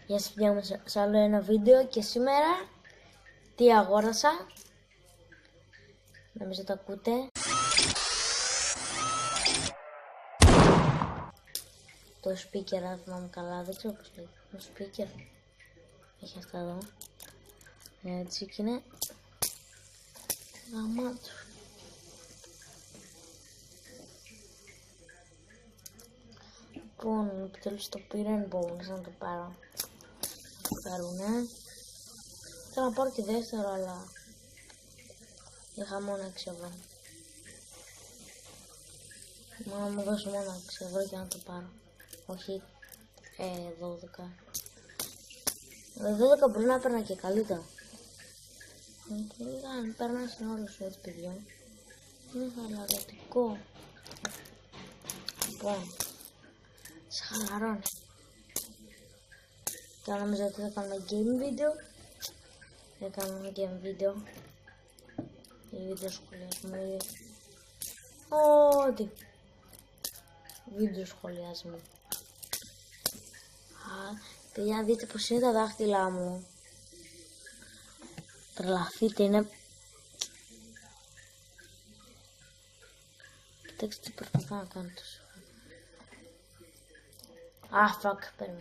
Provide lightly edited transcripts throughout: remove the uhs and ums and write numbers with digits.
Γεια σας παιδιά μου, σε άλλο ένα βίντεο και σήμερα τι αγόρασα. Νομίζω το ακούτε. Το speaker, αν θυμάμαι καλά, δεν ξέρω πώς λέγεται. Το speaker έχει αυτά εδώ. Έτσι και είναι γαμάτο. Λοιπόν, επιτέλους το πήρα, δεν μπορούσα να το πάρω. Το πάρουνε. Θέλω να πάρω και δεύτερο, αλλά είχα μόνο 6 ευρώ. Μόνο μου δώσω μόνο 6 ευρώ για να το πάρω. Όχι 12. 12 μπορεί να παίρνα και καλύτερα. Αν παίρνα στην όλο σου έτσι παιδιά. Είναι χαλαρωτικό. Λοιπόν, σε χαλαρώνει. Και αν νομίζω ότι θα κάνουμε game video, θα κάνουμε game video. Ή βίντεο σχολιασμό ή ό,τι. Βίντεο σχολιασμό. Παιδιά, δείτε πως είναι τα δάχτυλά μου. Τρελαθείτε, είναι... Κοιτάξτε τι προσπαθώ να κάνω τόσο. Fuck, παίρνω.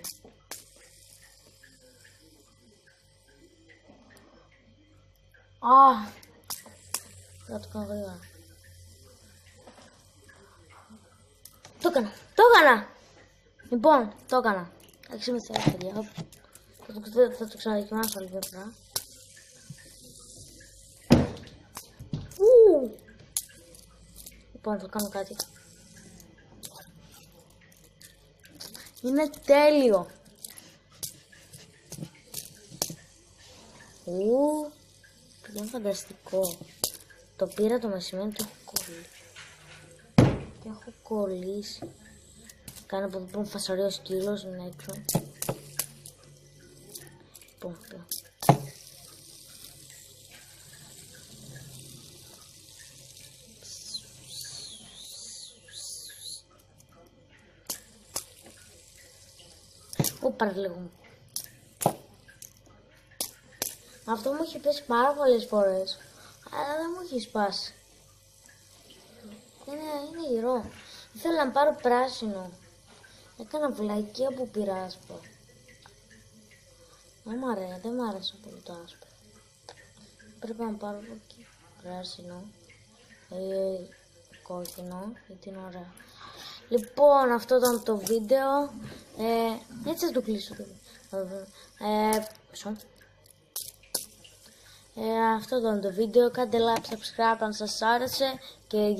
Θα το κάνω γρήγορα. Το έκανα! Λοιπόν, το έκανα. Εντάξει, με θέλω, παιδιά. Θα το ξαναδοκιμάσω άλλη φορά. Λοιπόν, θα κάνω κάτι. Είναι τέλειο. Είναι φανταστικό. Το πήρα το μεσημέρι, το έχω κολλήσει. Το έχω κολλήσει. Κάνω από εδώ που φασαρεί ο σκύλος, είναι έξω. Λοιπόν, αυτό. Παραλίγο. Αυτό μου έχει πέσει πάρα πολλές φορές, αλλά δεν μου έχει σπάσει. Είναι γυρό. Ήθελα να πάρω πράσινο. Έκανα βλακεία που πήρα άσπρο. Δεν μ' άρεσε πολύ το άσπρο. Πρέπει να πάρω πράσινο ή κόκκινο, γιατί είναι ωραία. Λοιπόν, αυτό ήταν το βίντεο. Έτσι θα το κλείσω. Αυτό ήταν το βίντεο. Κάντε like, subscribe αν σας άρεσε και για